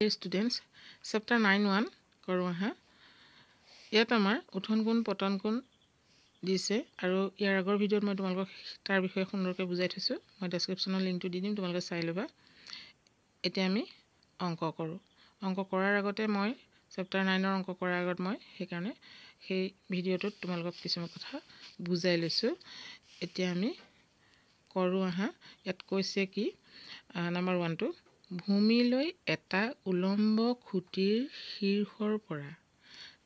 students chapter 9:1 কৰো হা ইয়াত আমাৰ উঠন কোণ পতন কোণ দিছে আৰু ইয়াৰ আগৰ ভিডিঅ'ত মই তোমালোকক তাৰ বিষয়ে সুন্দৰকৈ বুজাই থৈছো মই ডেসক্ৰিপচনৰ লিংকটো দি দিম তোমালোকে চাই লবা এতিয়া আমি অংক কৰো অংক কৰাৰ আগতে মই chapter 9 ৰ অংক কৰাৰ আগত মই সেইকাৰণে সেই ভিডিঅ'টোত তোমালোকক কিছুমান কথা বুজাই লৈছো এতিয়া আমি কৰো হা ইয়াত কৈছে কি নম্বৰ 1 টো ভূমিলৈ এটা উলম্ব খুঁটিৰ শীৰ্ষৰ পৰা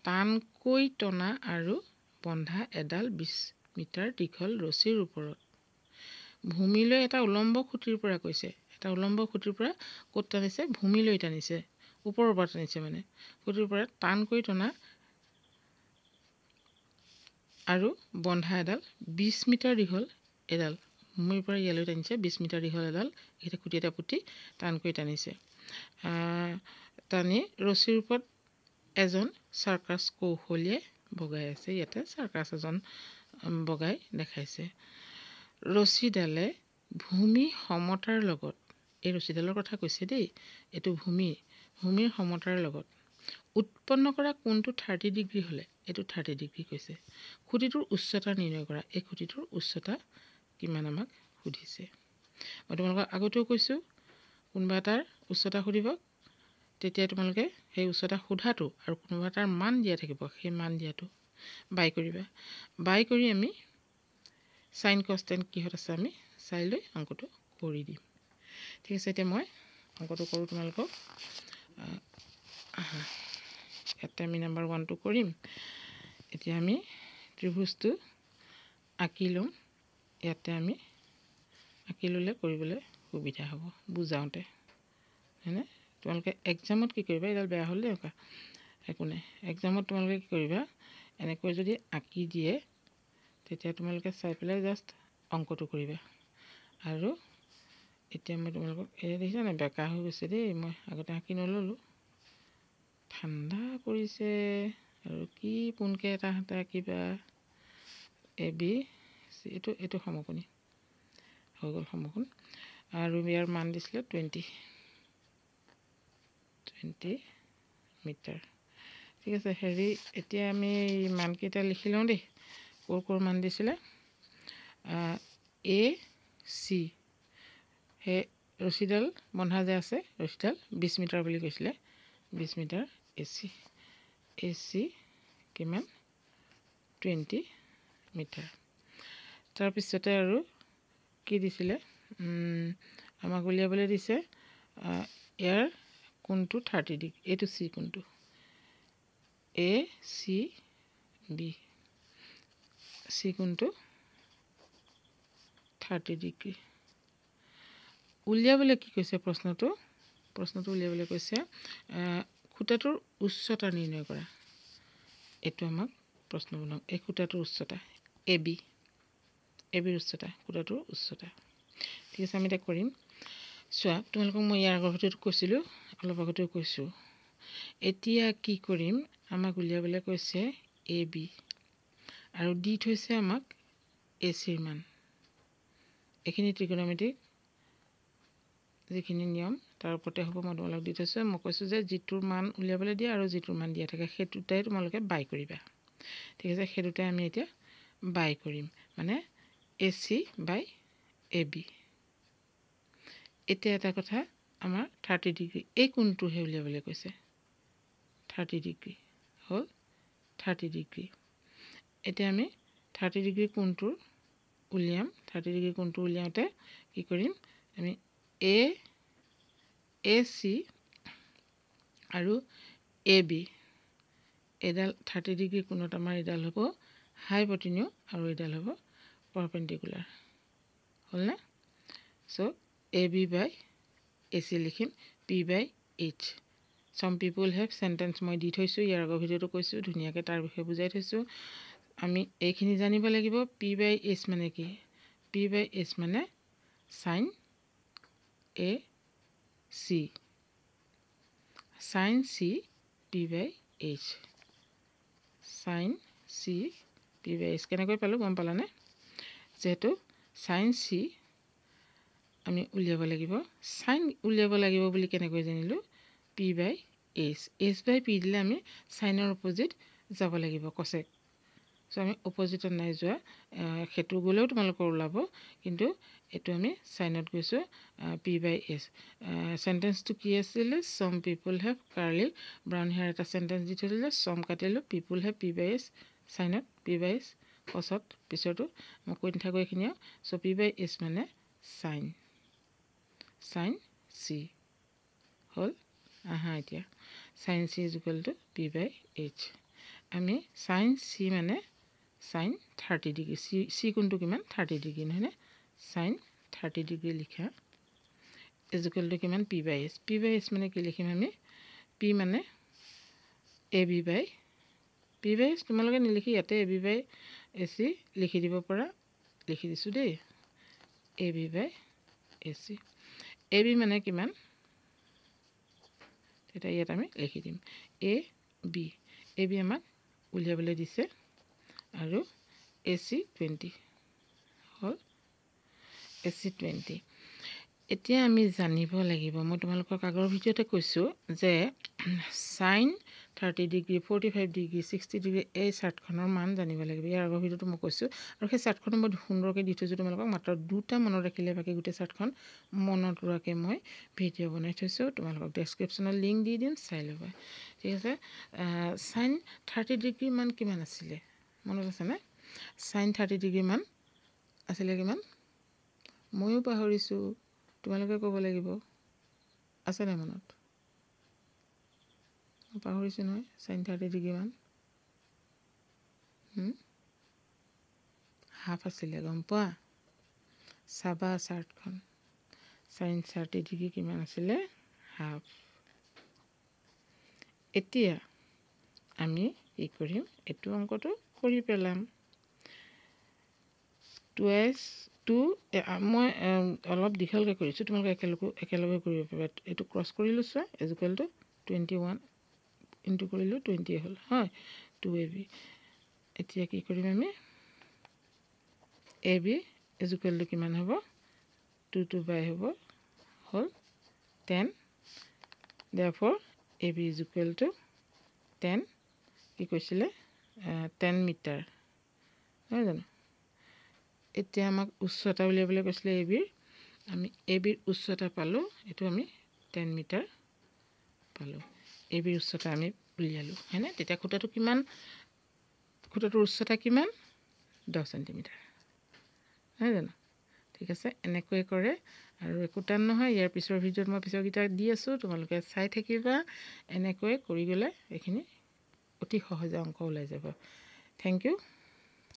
টানকৈ টনা আৰু বন্ধা এডাল 20 মিটাৰ দীঘল ৰছীৰ ওপৰত ভূমিলৈ এটা উলম্ব খুঁটিৰ পৰা কৈছে এটা উলম্ব খুঁটিৰ পৰা ক'ত টানিছে ভূমিলৈ টানিছে ওপৰৰ পৰা টানিছে মানে খুঁটিৰ পৰা টানকৈ টনা আৰু বন্ধা এডাল 20 মিটাৰ দীঘল এডাল ভূমিৰ পৰা ইয়ালৈ টানিছে 20 মিটাৰ দীঘল এডাল এটা খুঁটি এটা পুতি টানকৈ টানিছে টানি ৰছীৰ ওপৰত এজন সাৰ্কাছ কৌশলীয়ে বগাই আছে ইয়াতে সাৰ্কাছ এজন বগাই দেখাইছে ৰছীডালে ভূমি সমতাৰ লগত এই ৰছীডালৰ কথা কৈছে দেই এটো ভূমিৰ সমতাৰ লগত উৎপন্ন কৰা কোণটো 30 ডিগ্ৰী হলে এটো 30 ডিগ্ৰী কৈছে খুঁটিটোৰ উচ্চতা নিৰ্ণয় কৰা এই খুঁটিটোৰ উচ্চতা কিমান আমাক সুধিছে মই তোমালোকক আগতেও কৈছো কোনবা তাৰ উচ্চতা সুধিব তেতিয়া তোমালোকে সেই উচ্চতা সোধাটো আৰু কোনবা তাৰ মান দিয়া থাকিব সেই মান দিয়াটো বাই কৰিবা বাই কৰি আমি সাইন কনস্ট্যান্ট কিহত আছে আমি চাই লৈ অংকটো কৰি দিম ঠিক আছে এতিয়া মই অংকটো কৰো তোমালোকক এটা আমি নম্বৰ 1 টো কৰিম এতিয়া আমি ত্ৰিভুজটো আঁকি লম ইয়াতে আমি আঁকি ললে কৰিবলৈ সুবিধা হ'ব বুজাওঁতে হয়নে তোমালোকে এক্সামত কি কৰিবা এডাল বেয়া হ'লে একো নাই এক্সামত তোমালোকে কি কৰিবা এনেকৈ যদি আঁকি দিয়ে তেতিয়া তোমালোকে চাই পেলাই জাস্ট অংকটো কৰিবা আৰু এতিয়া মই তোমালোকক এই দেখিছা না বেকা হৈ গৈছে দেই মই আগতে আঁকি নললো ঠাণ্ডা পৰিছে আৰু কি পুনকে এটা হাতে আঁকিবা এ বি এটো সমকোণী হৈ গ'ল সমকোণ আৰু ইয়াৰ মান দিছিলে 20 মিটাৰ ঠিক আছে হেৰি এতিয়া আমি মান কেইটা লিখি লওঁ দেই কোৰ মান দিছিলে এ সি হে ৰছীডাল বন্ধা যে আছে ৰছীডাল 20 মিটাৰ বুলি কৈছিলে 20 মিটাৰ এ সি কিমান 20 মিটাৰ তাৰ পিছতে আৰু কি দিছিলে আমাক উলিয়াবলৈ দিছে ইয়াৰ কোণটো 30 ডিগ্ৰী এটো সি কোণটো A C B C কোণটো 30 degree উলিয়াবলৈ কি কৈছে প্ৰশ্নটো উলিয়াবলৈ কৈছে খুঁটাটোৰ উচ্চতা নিৰ্ণয় কৰা এটো আমাক প্ৰশ্ন বনাও এই খুঁটাটোৰ উচ্চতা এ বি উচ্চতা খুঁটাটোৰ উচ্চতা ঠিক আছে আমি এটা কৰিম চোৱা তোমালোকক মই ইয়াৰ আগৰ ভিডিঅ'ত কৈছিলো অলপ আগতেও কৈছো এতিয়া কি কৰিম আমাক উলিয়াবলৈ কৈছে এ বি আৰু দি থৈছে আমাক এ সিৰ মান এখিনি ত্ৰিকোণমিতিক যিখিনি নিয়ম তাৰ ওপৰতে হ'ব মই তোমালোকক দি থৈছো মই কৈছো যে যিটোৰ মান উলিয়াবলৈ দিয়া আৰু যিটোৰ মান দিয়া থাকে সেইটোতে তোমালোকে বাই কৰিবা ঠিক আছে সেইটোতে আমি এতিয়া বাই কৰিম মানে A C by A B এতিয়া এটা কথা আমাৰ 30 ডিগ্ৰী এই কোণটোহে উলিয়াবলৈ কৈছে 30 ডিগ্ৰী হল 30 ডিগ্ৰী এতিয়া আমি 30 ডিগ্ৰী কোণটোৰ উলিয়াম 30 ডিগ্ৰী কোণটো উলিয়াওতে কি কৰিম আমি এ সি আৰু এ বি এডাল 30 ডিগ্ৰী কোণত আমাৰ এডাল হ'ব হাইপটেনিউ আৰু এডাল হ'ব পাৰপেন্ডিকুলাৰ হ'ল না so A B by A C লিখিম P by H some people have sentence মই দি থৈছো ইয়াৰ আগৰ ভিডিঅ'টো কৈছো ধুনিয়াকৈ তাৰ বিষয়ে বুজাই থৈছো আমি এইখিনি জানিব লাগিব পি বাই এইচ মানে কি পি বাই এইচ মানে sin a c sin c p by h sin c p by h কেনেকৈ পালো গম পালানে যেহেতু sin c আমি উলিয়াব লাগিব sin উলিয়াব লাগিব বুলি কেনেকৈ জানিলো p/h h/p দিলে আমি সাইনৰ অপজিট যাব লাগিব কসেক সো আমি অপজিটত নাই যোৱা হেতু গলেও তোমালোকৰ ওলাব কিন্তু এটো আমি সাইনত গৈছো p/s সেন্টেন্সটো কি আছিল some people have curly brown hair এটা সেন্টেন্স দি থৈলে some কাটিলো people have p/s সাইনত p/s কসত পিছৰটো মই কৈ নাথাকো এখিনি সো p/s মানে সাইন c হল আহা এতিয়া sin c p/h আমি sin c মানে sin 30 ডিগ্ৰী c কোনটো কিমান 30 ডিগ্ৰী নহনে sin 30 ডিগ্ৰী লিখা কিমান p/s মানে কি লিখিম আমি p মানে p/s তোমালোকে নিলিখি ইয়াতে ab/ac লিখি দিব পৰা লিখি দিছো দেই ab/ac ab মানে কিমান এটা ইয়াত আমি লিখি দিম ab আমাক উলিয়াবলৈ দিছে আৰু ac 20 হল ac 20 এতিয়া আমি জানিব লাগিব মই তোমালোকক আগৰ ভিডিওতে কৈছো যে sin 30 ডিগ্ৰী 45 ডিগ্ৰী 60 ডিগ্ৰী এই চাৰ্টখনৰ মান জানিব লাগিব ইয়াৰ আগৰ ভিডিওটো মই কৈছো আৰু সেই চাৰ্টখন মই সুন্দৰকৈ দি থৈছো তোমালোকক মাত্ৰ দুটা মনত ৰাখিলে বাকি গোটেই চাৰ্টখন মনত ৰাখে মই ভিডিও বনাই থৈছো তোমালোকক ডেসক্ৰিপচনত লিংক দি দিম চাই লবা ঠিক আছে sin 30 ডিগ্ৰী মান কিমান আছিল মনত আছে না sin 30 ডিগ্ৰী মান আছিল কিমান ময়ো পাহৰিছো তোমালোকে ক'ব লাগিব আছে না মনত পাহৰিছো নহয় sin 30 ডিগ্ৰী মান হাফ আছিল গম পোৱা সাবা চাৰ্টখন sin 30 ডিগ্ৰী কিমান আছিল হাফ এতিয়া আমি কি কৰিম এটো অংকটো কৰি পেলাম 2 মই অলপ দীঘলকৈ কৰিছো তোমালোকে একেলগে কৰিব পাৰিবা এটো ক্ৰস কৰি লৈছো = 21 ইনটু কৰিলো 20 হল হয় 2ab এতিয়া কি কৰিম আমি ab = কিমান হ'ব 2 বাই হ'ব হল 10 therefore ab = 10 কি কৈছিলে 10 মিটাৰ হয় জানো এতিয়া আমাক উচ্চতা উলিয়াবলৈ কৈছিলে আমি ab উচ্চতা পালো এটো আমি 10 মিটাৰ পালো ab উচ্চতা আমি উলিয়ালো হয়নে তেতিয়া খুঁটাটো কিমান খুঁটাটোৰ উচ্চতা কিমান 10 সেন্টিমিটাৰ হয় জানো ঠিক আছে এনেকৈ কৰে আৰু একোটা নহয় ইয়াৰ পিছৰ ভিডিওত মই পিছৰকিটা দি আছো তোমালোকে চাই থাকিবা এনেকৈ কৰি গলে এখিনি অতি সহজ অংক ওলাই যাব থ্যাংক ইউ